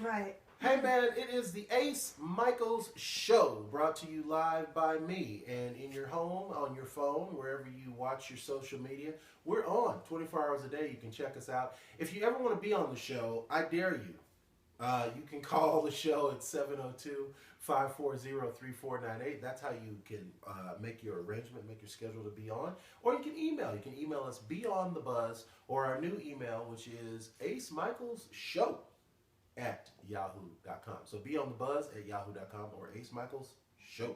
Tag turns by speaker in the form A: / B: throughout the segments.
A: Right.
B: Hey man, it is the Ace Micheals Show, brought to you live by me and in your home, on your phone, wherever you watch your social media. We're on 24 hours a day. You can check us out. If you ever want to be on the show, I dare you. You can call the show at 702-540-3498. That's how you can make your arrangement, make your schedule to be on. Or you can email. You can email us beyondthebuzz, or our new email, which is acemichaelsshow at yahoo.com. So be on the buzz at yahoo.com or Ace Michaels Show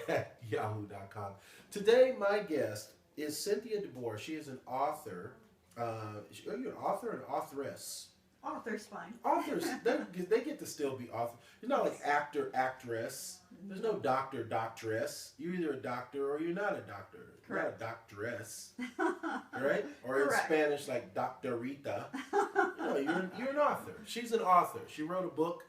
B: at yahoo.com. Today, my guest is Cynthia De Boer. She is an author. Are you an author or an authoress?
A: Author's fine.
B: Authors, they get to still be author. It's not like actor, actress. There's no doctor, doctress. You're either a doctor or you're not a doctor. You're not a doctoress, right? Or in Spanish, like doctorita. You're an author. She's an author. She wrote a book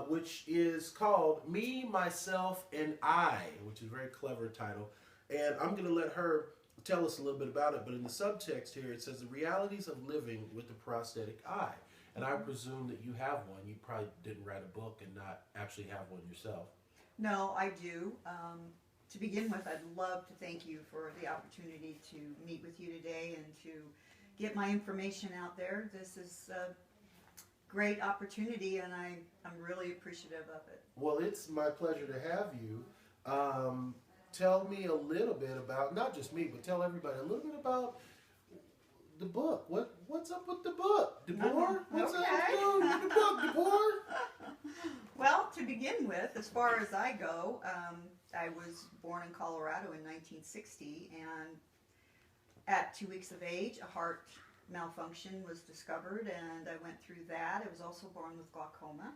B: which is called Me, Myself, and I, which is a very clever title. And I'm going to let her tell us a little bit about it. But in the subtext here, it says the realities of living with a prosthetic eye. And I presume that you have one. You probably didn't write a book and not actually have one yourself.
A: No, I do. To begin with, I'd love to thank you for the opportunity to meet with you today and to get my information out there. This is a great opportunity, and I'm really appreciative of it.
B: Well, it's my pleasure to have you. Tell me a little bit about, not just me, but tell everybody a little bit about the book. What's up with the book? De Boer? What's up with the book, De Boer?
A: Well, to begin with, as far as I go, I was born in Colorado in 1960, and at 2 weeks of age, a heart malfunction was discovered, and I went through that. I was also born with glaucoma.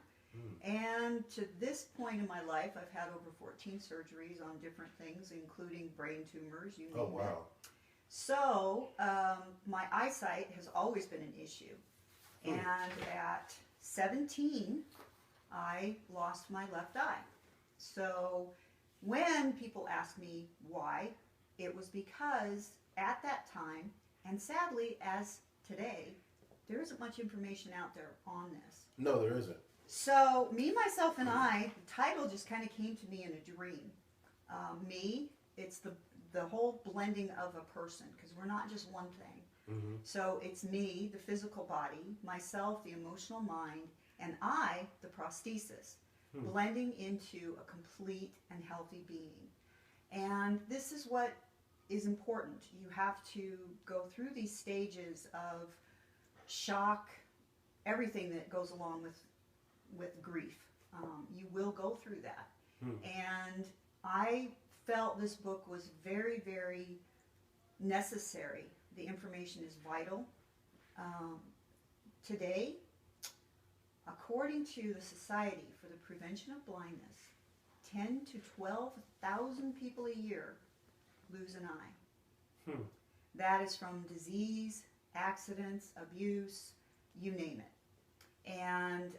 A: And to this point in my life, I've had over 14 surgeries on different things, including brain tumors, you name it. So my eyesight has always been an issue. And at 17, I lost my left eye. So when people ask me why, it was because at that time, and sadly as today, there isn't much information out there on this.
B: No, there isn't.
A: So Me, Myself, and I, the title just kind of came to me in a dream. Me, it's the whole blending of a person, because we're not just one thing. So it's me, the physical body, myself, the emotional mind, and I, the prosthesis, blending into a complete and healthy being. And this is what is important. You have to go through these stages of shock, everything that goes along with grief. You will go through that. And I felt this book was very, very necessary. The information is vital. Today, according to the Society for the Prevention of Blindness, 10 to 12,000 people a year lose an eye. That is from disease, accidents, abuse, you name it. And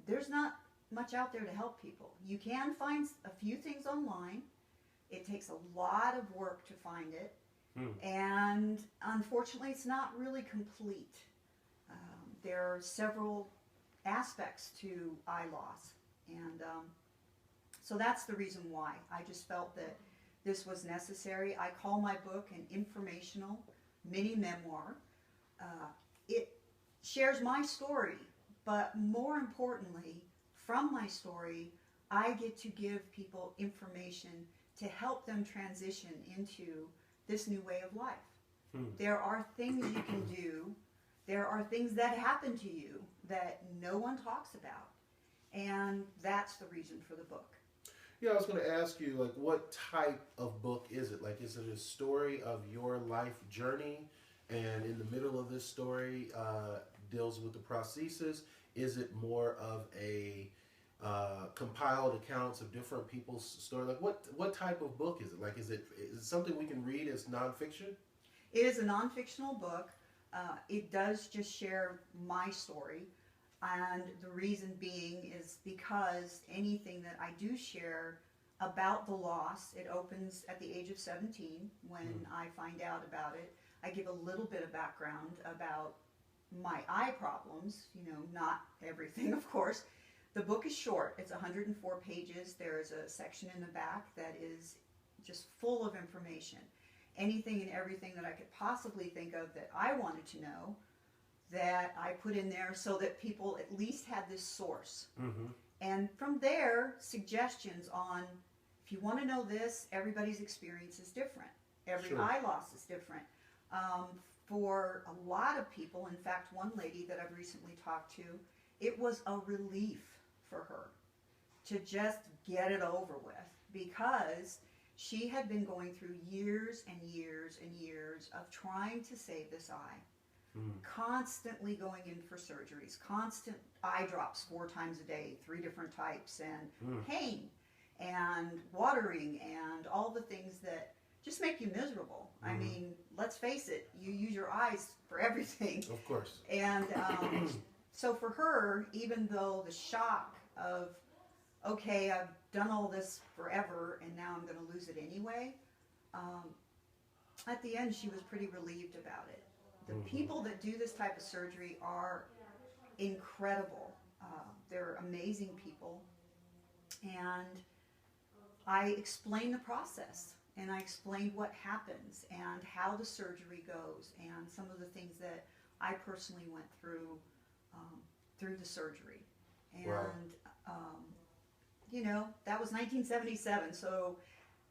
A: there's not much out there to help people. You can find a few things online. It takes a lot of work to find it. And unfortunately, it's not really complete. There are several aspects to eye loss. And so that's the reason why. I just felt that this was necessary. I call my book an informational mini memoir. It shares my story, but more importantly, from my story, I get to give people information to help them transition into this new way of life. There are things you can do. There are things that happen to you that no one talks about. And that's the reason for the book.
B: Yeah, I was going to ask you, like, what type of book is it? Like, is it a story of your life journey, and in the middle of this story deals with the prosthesis? Is it more of a compiled accounts of different people's story? Like, what type of book is it? Like, is it something we can read as nonfiction?
A: It is a non-fictional book. It does just share my story. And the reason being is because anything that I do share about the loss, it opens at the age of 17 when I find out about it. I give a little bit of background about my eye problems, not everything, of course. The book is short. It's 104 pages. There's a section in the back that is just full of information. Anything and everything that I could possibly think of that I wanted to know, that I put in there so that people at least had this source.
B: Mm-hmm.
A: And from there, suggestions on, if you want to know this, everybody's experience is different. Every
B: Sure.
A: eye loss is different. For a lot of people, in fact, one lady that I've recently talked to, it was a relief for her to just get it over with, because she had been going through years and years and years of trying to save this eye. Constantly going in for surgeries, constant eye drops 4 times a day, 3 different types, and pain and watering and all the things that just make you miserable. I mean, let's face it, you use your eyes for everything.
B: Of course.
A: And so for her, even though the shock of, okay, I've done all this forever and now I'm going to lose it anyway, at the end she was pretty relieved about it. The people that do this type of surgery are incredible. They're amazing people. And I explain the process, and I explained what happens and how the surgery goes and some of the things that I personally went through the surgery. And,
B: Wow.
A: That was 1977. So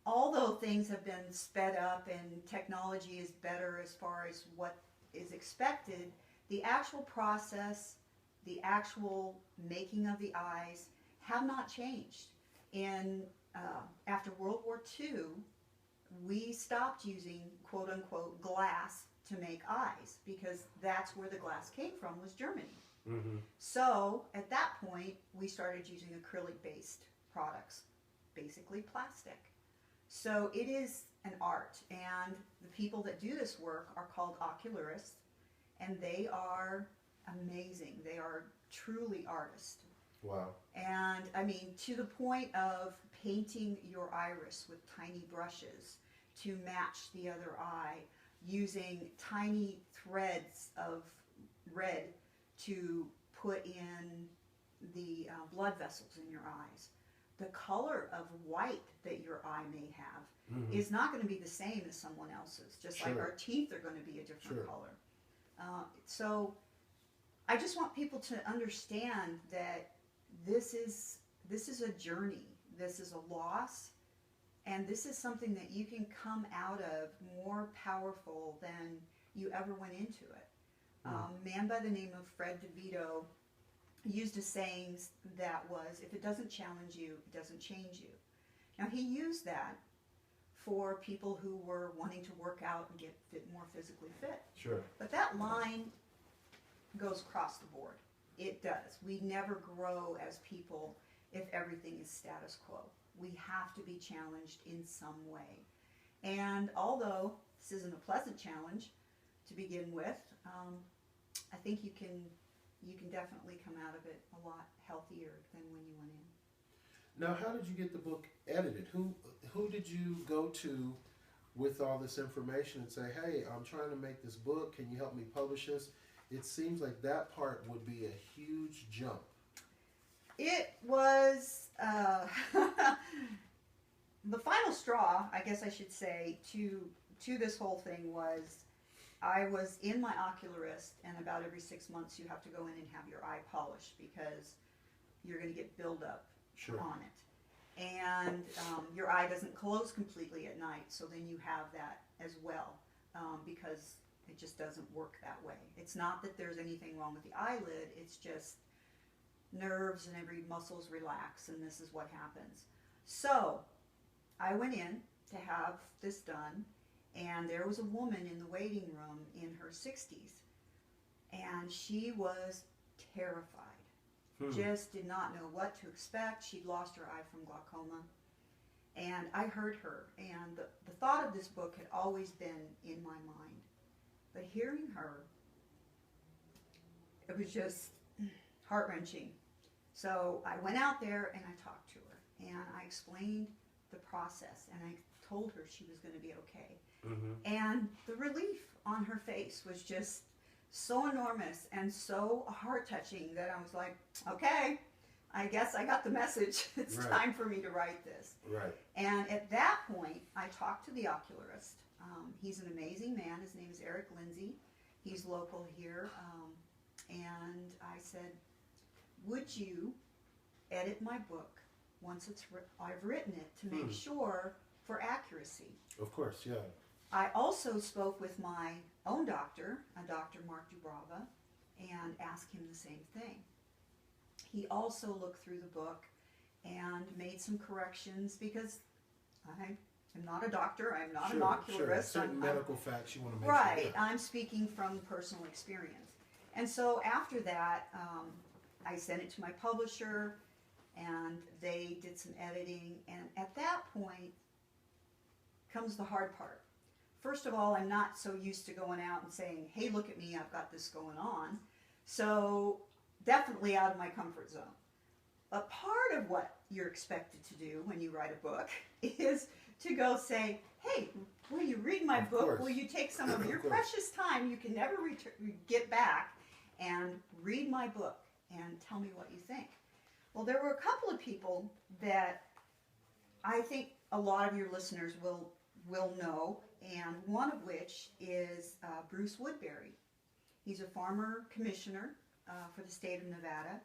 A: although things have been sped up and technology is better as far as what is expected, the actual process, the actual making of the eyes have not changed. And after World War II, we stopped using quote unquote glass to make eyes, because that's where the glass came from, was Germany. So at that point we started using acrylic based products, basically plastic. So it is an art, and the people that do this work are called ocularists, and they are amazing. They are truly artists.
B: Wow.
A: And I mean, to the point of painting your iris with tiny brushes to match the other eye, using tiny threads of red to put in the blood vessels in your eyes. The color of white that your eye may have is not going to be the same as someone else's, just like our teeth are going to be a different color. So I just want people to understand that this is a journey, this is a loss, and this is something that you can come out of more powerful than you ever went into it. A man by the name of Fred DeVito used a saying that was, if it doesn't challenge you, it doesn't change you. Now he used that for people who were wanting to work out and get more physically fit.
B: Sure.
A: But that line goes across the board. It does. We never grow as people if everything is status quo. We have to be challenged in some way. And although this isn't a pleasant challenge to begin with, I think you can definitely come out of it a lot healthier than when you went in.
B: Now, how did you get the book edited? Who did you go to with all this information and say, hey, I'm trying to make this book, can you help me publish this? It seems like that part would be a huge jump.
A: It was the final straw, I guess I should say, to this whole thing was, I was in my ocularist, and about every 6 months you have to go in and have your eye polished because you're going to get buildup on it. And your eye doesn't close completely at night, so then you have that as well, because it just doesn't work that way. It's not that there's anything wrong with the eyelid, it's just nerves and every muscles relax, and this is what happens. So I went in to have this done, and there was a woman in the waiting room in her 60s, and she was terrified. Just did not know what to expect. She'd lost her eye from glaucoma. And I heard her, and the thought of this book had always been in my mind. But hearing her, it was just heart-wrenching. So I went out there and I talked to her, and I explained the process, and I told her she was going to be okay. And the relief on her face was just so enormous and so heart-touching that I was like, okay, I guess I got the message. It's time for me to write this.
B: Right.
A: And at that point, I talked to the ocularist. He's an amazing man. His name is Eric Lindsay. He's local here. And I said, would you edit my book once I've written it to make sure for accuracy?
B: Of course, yeah.
A: I also spoke with my own doctor, Dr. Mark Dubrava, and asked him the same thing. He also looked through the book and made some corrections because I am not a doctor, I'm not an ocularist.
B: Certain medical facts you want to make
A: sure.
B: Right,
A: I'm speaking from personal experience. And so after that, I sent it to my publisher, and they did some editing, and at that point comes the hard part. First of all, I'm not so used to going out and saying, hey, look at me, I've got this going on. So definitely out of my comfort zone. A part of what you're expected to do when you write a book is to go say, hey, will you read my book? Will you take some of your precious time you can never get back and read my book and tell me what you think? Well, there were a couple of people that I think a lot of your listeners will know, and one of which is Bruce Woodbury. He's a farmer commissioner for the state of Nevada,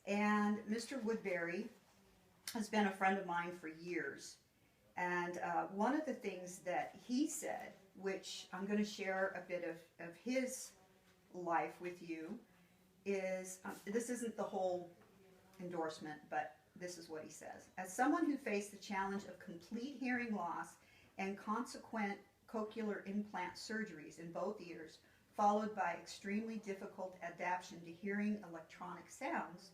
A: and Mr. Woodbury has been a friend of mine for years. And one of the things that he said, which I'm going to share a bit of his life with you, is, this isn't the whole endorsement, but this is what he says. As someone who faced the challenge of complete hearing loss and consequent cochlear implant surgeries in both ears, followed by extremely difficult adaptation to hearing electronic sounds,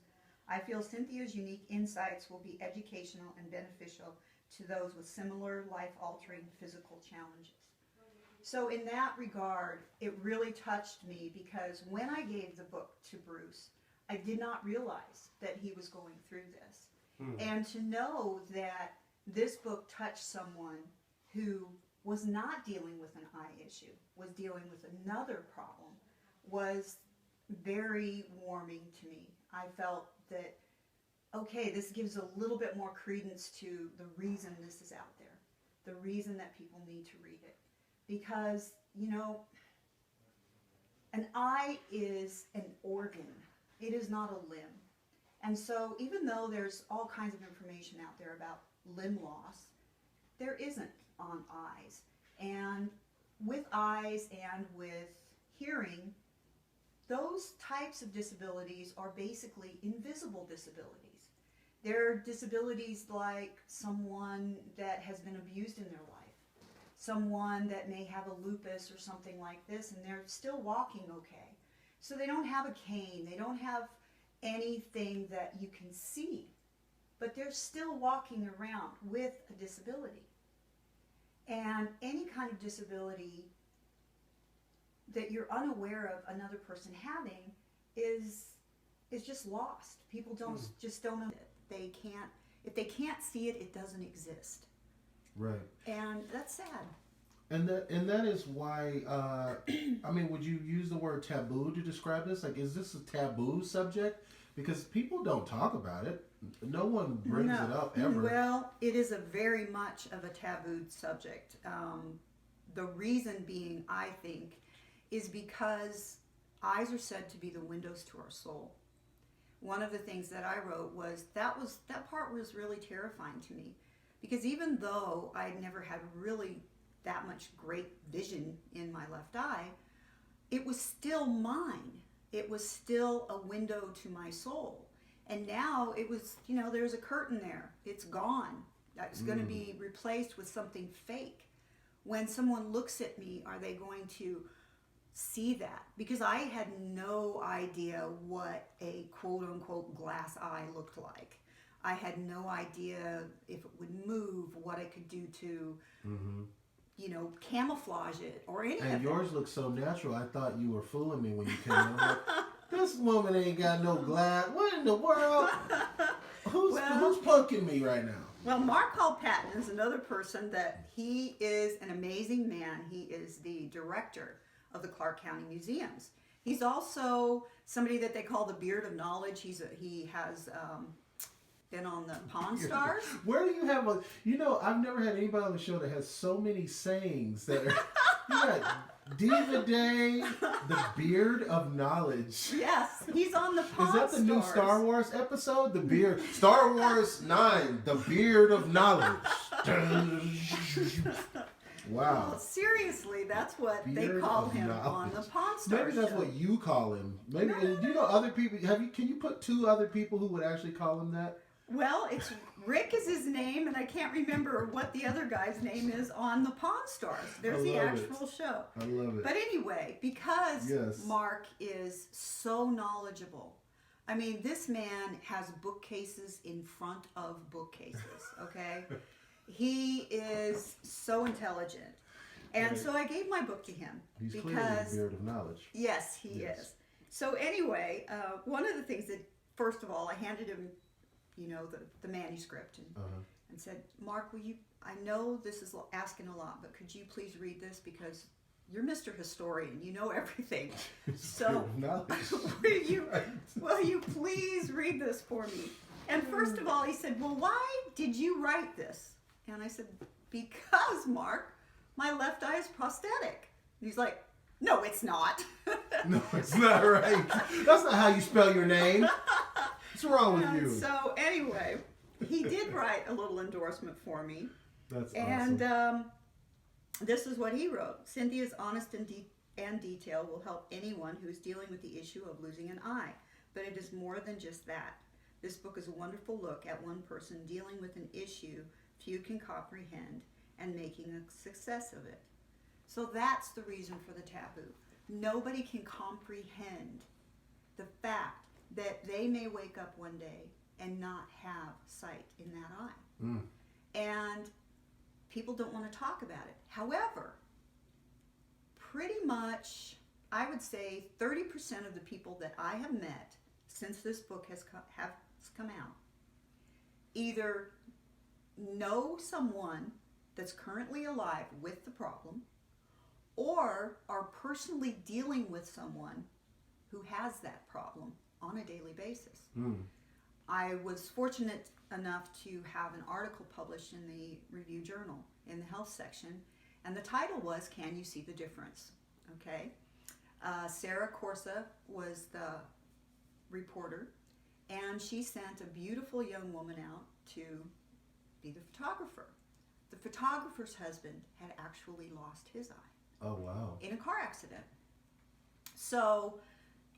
A: I feel Cynthia's unique insights will be educational and beneficial to those with similar life-altering physical challenges. So in that regard, it really touched me because when I gave the book to Bruce, I did not realize that he was going through this. And to know that this book touched someone who was not dealing with an eye issue, was dealing with another problem, was very warming to me. I felt that, okay, this gives a little bit more credence to the reason this is out there, the reason that people need to read it. Because, you know, an eye is an organ. It is not a limb. And so even though there's all kinds of information out there about limb loss, there isn't on eyes. And with eyes and with hearing, those types of disabilities are basically invisible disabilities. They're disabilities like someone that has been abused in their life, someone that may have a lupus or something like this, and they're still walking okay. So they don't have a cane, they don't have anything that you can see, but they're still walking around with a disability. And any kind of disability that you're unaware of another person having is just lost. People just don't know it. They can't, if they can't see it, it doesn't exist.
B: Right.
A: And that's sad.
B: And that is why, I mean, would you use the word taboo to describe this? Like, is this a taboo subject? Because people don't talk about it. No one brings it up ever.
A: Well, it is a very much of a tabooed subject. The reason being, I think, is because eyes are said to be the windows to our soul. One of the things that I wrote was that part was really terrifying to me, because even though I'd never had really that much great vision in my left eye, it was still mine. It was still a window to my soul. And now it was, you know, there's a curtain there. It's gone. It's going to be replaced with something fake. When someone looks at me, are they going to see that? Because I had no idea what a quote-unquote glass eye looked like. I had no idea if it would move, what I could do to, camouflage it or anything.
C: And yours looked so natural. I thought you were fooling me when you came in. I'm like, this woman ain't got no glass. What in the world? Who's punking me right now?
A: Well, Mark Hall Patton is another person that he is an amazing man. He is the director of the Clark County Museums. He's also somebody that they call the Beard of Knowledge. He has been on the Pawn Stars.
C: Where do you have I've never had anybody on the show that has so many sayings that are, you got Diva Day, the Beard of Knowledge.
A: Yes, he's on the Pawn Stars.
C: Is that the new Star Wars episode? The Beard, Star Wars 9, the Beard of Knowledge. Wow.
A: Well, seriously, that's what they call him on the Pawn Stars.
C: Maybe that's what you call him. Maybe do you know other people? Can you put 2 other people who would actually call him that?
A: Well, it's Rick is his name, and I can't remember what the other guy's name is on the Pawn Stars. There's the actual show.
C: I love it.
A: But anyway, because Mark is so knowledgeable, I mean, this man has bookcases in front of bookcases, okay? He is so intelligent. And so I gave my book to him.
C: He's clearly the Beard of Knowledge.
A: Yes, he is. So anyway, one of the things that, first of all, I handed him the manuscript and said, Mark, I know this is asking a lot, but could you please read this, because you're Mr. Historian, you know everything. So will you please read this for me? And first of all, he said, well, why did you write this? And I said, because, Mark, my left eye is prosthetic. And he's like, no, it's not.
C: No, it's not right. That's not how you spell your name. What's wrong with you?
A: So anyway, he did write a little endorsement for me.
C: That's awesome.
A: And this is what he wrote. Cynthia's honest and detail will help anyone who is dealing with the issue of losing an eye. But it is more than just that. This book is a wonderful look at one person dealing with an issue few can comprehend and making a success of it. So that's the reason for the taboo. Nobody can comprehend the fact that they may wake up one day and not have sight in that eye. And people don't want to talk about it. However, pretty much, I would say 30% of the people that I have met since this book has come out either know someone that's currently alive with the problem, or are personally dealing with someone who has that problem on a daily basis. I was fortunate enough to have an article published in the Review Journal in the health section, and the title was, Can You See the Difference? Okay. Sarah Corsa was the reporter, and she sent a beautiful young woman out to be the photographer. The photographer's husband had actually lost his eye.
C: Oh, wow.
A: In a car accident. So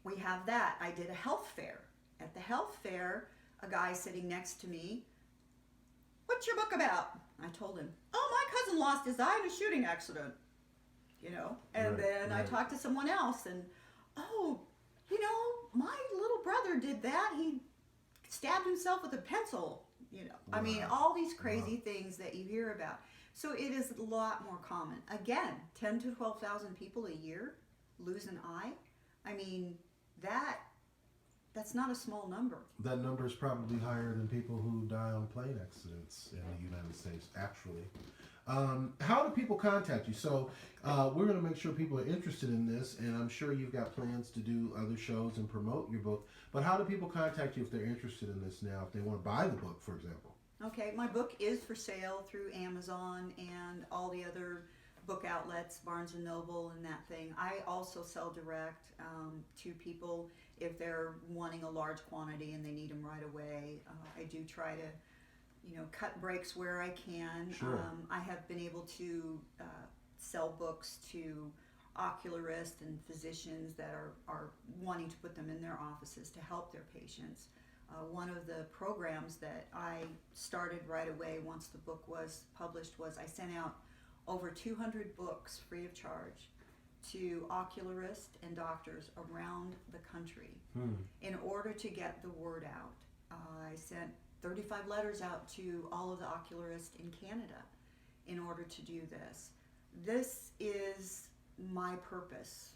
A: we have that. I did a health fair. At the health fair, a guy sitting next to me, what's your book about? I told him, oh, my cousin lost his eye in a shooting accident. And then I talked to someone else, and, oh, my little brother did that. He stabbed himself with a pencil. I mean, all these crazy things that you hear about. So it is a lot more common. Again, 10 to 12,000 people a year lose an eye. I mean, that's not a small number.
C: That number is probably higher than people who die on plane accidents in the United States, actually. How do people contact you? So we're going to make sure people are interested in this, and I'm sure you've got plans to do other shows and promote your book. But how do people contact you if they're interested in this now, if they want to buy the book, for example?
A: Okay, my book is for sale through Amazon and all the other book outlets, Barnes & Noble and that thing. I also sell direct to people if they're wanting a large quantity and they need them right away. I do try to cut breaks where I can.
C: Sure.
A: I have been able to sell books to ocularists and physicians that are wanting to put them in their offices to help their patients. One of the programs that I started right away once the book was published was I sent out over 200 books free of charge to ocularists and doctors around the country in order to get the word out. I sent 35 letters out to all of the ocularists in Canada in order to do this. This is my purpose.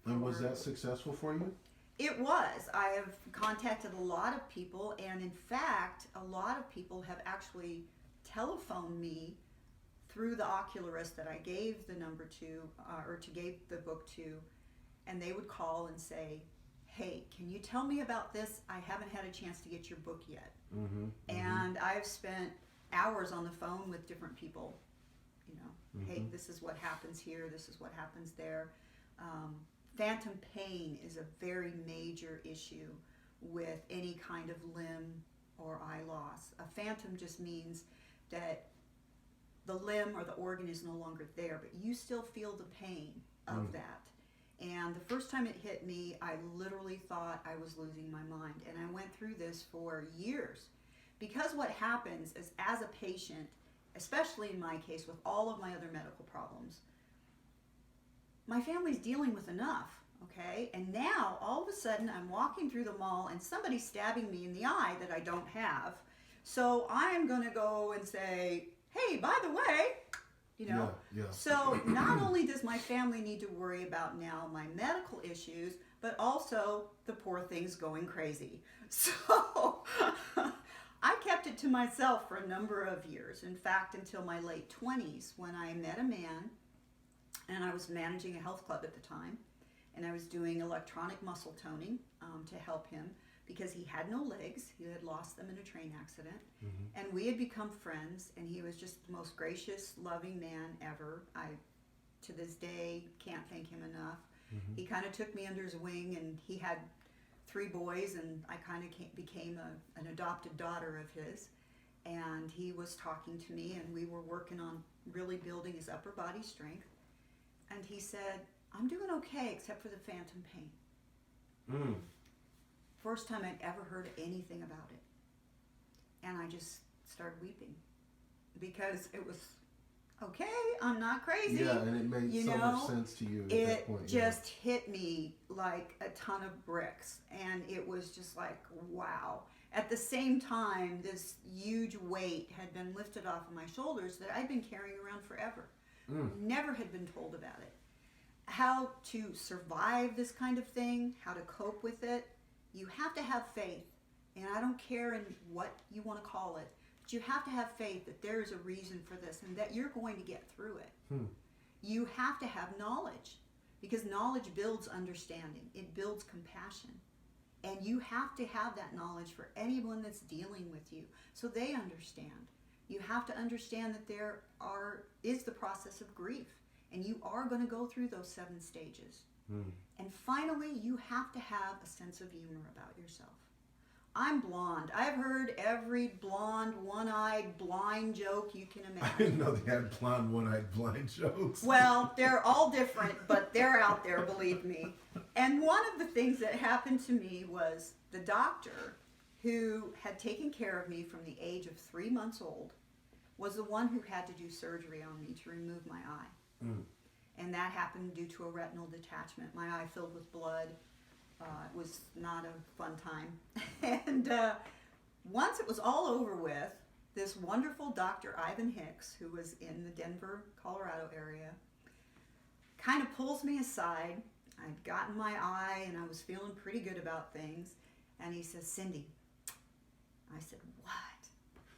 C: And was that successful for you?
A: It was. I have contacted a lot of people, and in fact, a lot of people have actually telephoned me through the ocularist that I gave the number to, or to gave the book to, and they would call and say, hey, can you tell me about this? I haven't had a chance to get your book yet. And I've spent hours on the phone with different people, you know, hey, this is what happens here, this is what happens there. Phantom pain is a very major issue with any kind of limb or eye loss. A phantom just means that the limb or the organ is no longer there, but you still feel the pain of that. And the first time it hit me, I literally thought I was losing my mind. And I went through this for years. Because what happens is, as a patient, especially in my case with all of my other medical problems, my family's dealing with enough, okay? And now, all of a sudden, I'm walking through the mall and somebody's stabbing me in the eye that I don't have. So I'm going to go and say, hey, by the way, you know? So not only does my family need to worry about now my medical issues, but also the poor thing's going crazy. So I kept it to myself for a number of years. In fact, until my late 20s, when I met a man, and I was managing a health club at the time, and I was doing electronic muscle toning to help him because he had no legs. He had lost them in a train accident. And we had become friends, and he was just the most gracious, loving man ever. I, to this day, can't thank him enough. He kind of took me under his wing, and he had 3 boys, and I kind of became an adopted daughter of his. And he was talking to me, and we were working on really building his upper body strength. And he said, I'm doing okay except for the phantom pain. First time I'd ever heard anything about it. And I just started weeping because it was, okay, I'm not crazy.
C: Yeah, and it made so much sense to you at that point.
A: It just hit me like a ton of bricks. And it was just like, wow. At the same time, this huge weight had been lifted off of my shoulders that I'd been carrying around forever. Never had been told about it. How to survive this kind of thing, how to cope with it. You have to have faith. And I don't care in what you want to call it, but you have to have faith that there is a reason for this and that you're going to get through it. You have to have knowledge, because knowledge builds understanding. It builds compassion. And you have to have that knowledge for anyone that's dealing with you so they understand. You have to understand that there is the process of grief, and you are going to go through those 7 stages. And finally, you have to have a sense of humor about yourself. I'm blonde. I've heard every blonde, one-eyed, blind joke you can imagine.
C: I didn't know they had blonde, one-eyed, blind jokes.
A: Well, they're all different, but they're out there, believe me. And one of the things that happened to me was the doctor who had taken care of me from the age of 3 months old was the one who had to do surgery on me to remove my eye. And that happened due to a retinal detachment. My eye filled with blood. It was not a fun time. And once it was all over with, this wonderful Dr. Ivan Hicks, who was in the Denver, Colorado area, kind of pulls me aside. I'd gotten my eye and I was feeling pretty good about things. And he says, Cindy. I said, what?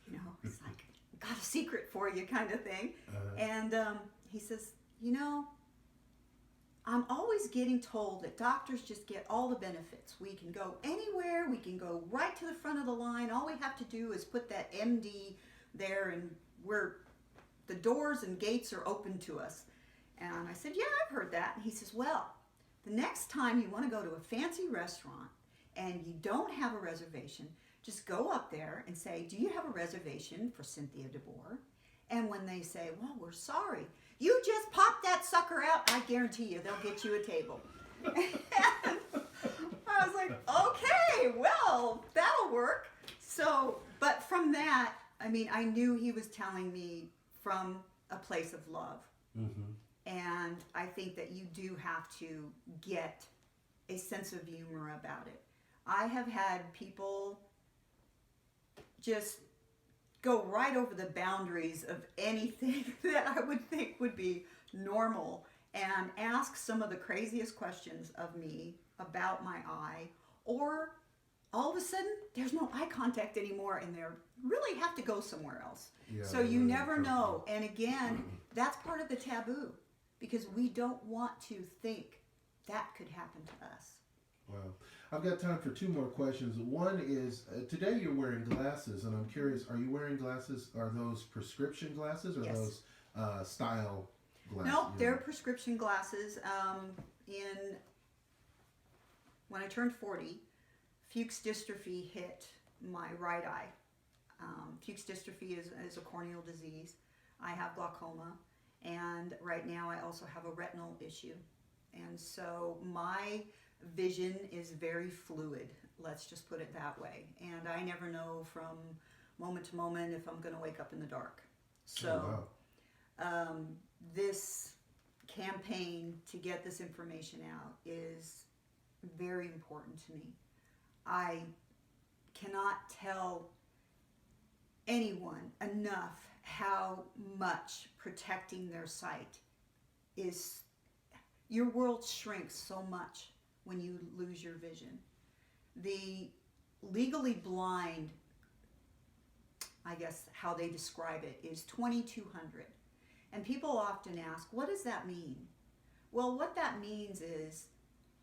A: You know, it's like, got a secret for you kind of thing. And he says, you know, I'm always getting told that doctors just get all the benefits. We can go anywhere. We can go right to the front of the line. All we have to do is put that MD there, and the doors and gates are open to us. And I said, yeah, I've heard that. And he says, well, the next time you want to go to a fancy restaurant and you don't have a reservation, just go up there and say, do you have a reservation for CYNTHIA LEE DE BOER? And when they say, well, we're sorry, you just pop that sucker out. I guarantee you they'll get you a table. And I was like, okay, okay, well, that'll work. So, but from that, I mean, I knew he was telling me from a place of love.
C: Mm-hmm.
A: And I think that you do have to get a sense of humor about it. I have had people just go right over the boundaries of anything that I would think would be normal and ask some of the craziest questions of me about my eye, or all of a sudden there's no eye contact anymore and they really have to go somewhere else.
C: Yeah,
A: So you
C: really
A: never
C: uncomfortable.
A: know. And again, that's part of the taboo, because we don't want to think that could happen to us.
C: Wow. I've got time for two more questions. One is, today you're wearing glasses, and I'm curious, are you wearing glasses? Are those prescription glasses or
A: Yes.
C: those style glasses?
A: No, they're prescription glasses. When I turned 40, Fuchs dystrophy hit my right eye. Fuchs dystrophy is a corneal disease. I have glaucoma, and right now I also have a retinal issue. And so my vision is very fluid, let's just put it that way. And I never know from moment to moment if I'm going to wake up in the dark. So this campaign to get this information out is very important to me. I cannot tell anyone enough how much protecting their sight is. Your world shrinks so much when you lose your vision. The legally blind, I guess how they describe it, is 2,200. And people often ask, what does that mean? Well, what that means is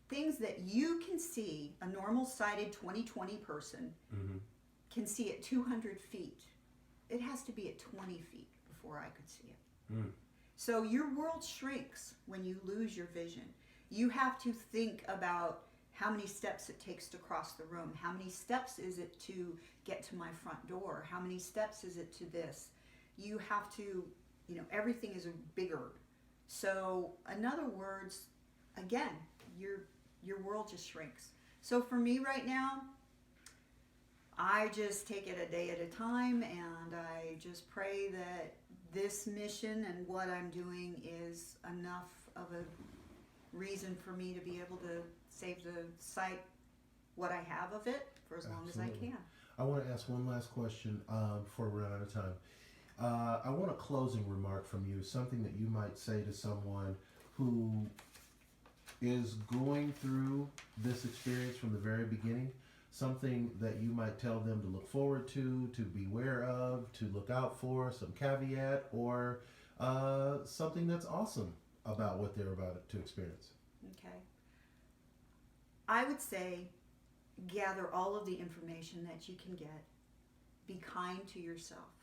A: things that you can see, a normal sighted 20/20 person
C: Mm-hmm.
A: can see at 200 feet. It has to be at 20 feet before I could see it.
C: Mm.
A: So your world shrinks when you lose your vision. You have to think about how many steps it takes to cross the room. How many steps is it to get to my front door? How many steps is it to this? You have to, everything is bigger. So in other words, again, your world just shrinks. So for me right now, I just take it a day at a time, and I just pray that this mission and what I'm doing is enough of a reason for me to be able to save the site, what I have of it, for as long as I
C: Absolutely.
A: can.
C: I want to ask one last question before we run out of time. I want a closing remark from you, something that you might say to someone who is going through this experience from the very beginning, something that you might tell them to look forward to beware of, to look out for, some caveat, or something that's awesome about what they're about to experience.
A: Okay. I would say gather all of the information that you can get. Be kind to yourself.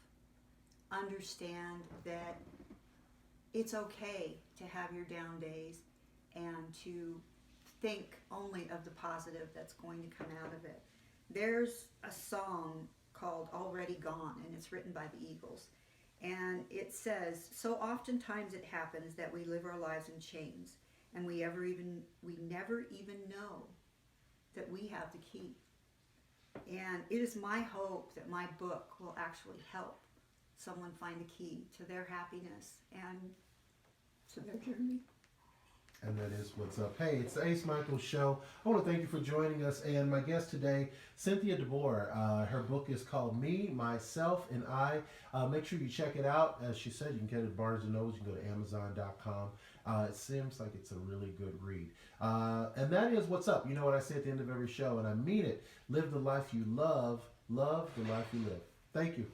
A: Understand that it's okay to have your down days and to think only of the positive that's going to come out of it. There's a song called Already Gone, and it's written by the Eagles. And it says, so oftentimes it happens that we live our lives in chains, and we never even know that we have the key. And it is my hope that my book will actually help someone find the key to their happiness and to their journey.
C: And that is what's up. Hey, it's the Ace Micheals Show. I want to thank you for joining us. And my guest today, CYNTHIA LEE DE BOEer. Her book is called Me, Myself, and I. Make sure you check it out. As she said, you can get it at Barnes & Noble. You can go to Amazon.com. It seems like it's a really good read. And that is what's up. You know what I say at the end of every show, and I mean it. Live the life you love. Love the life you live. Thank you.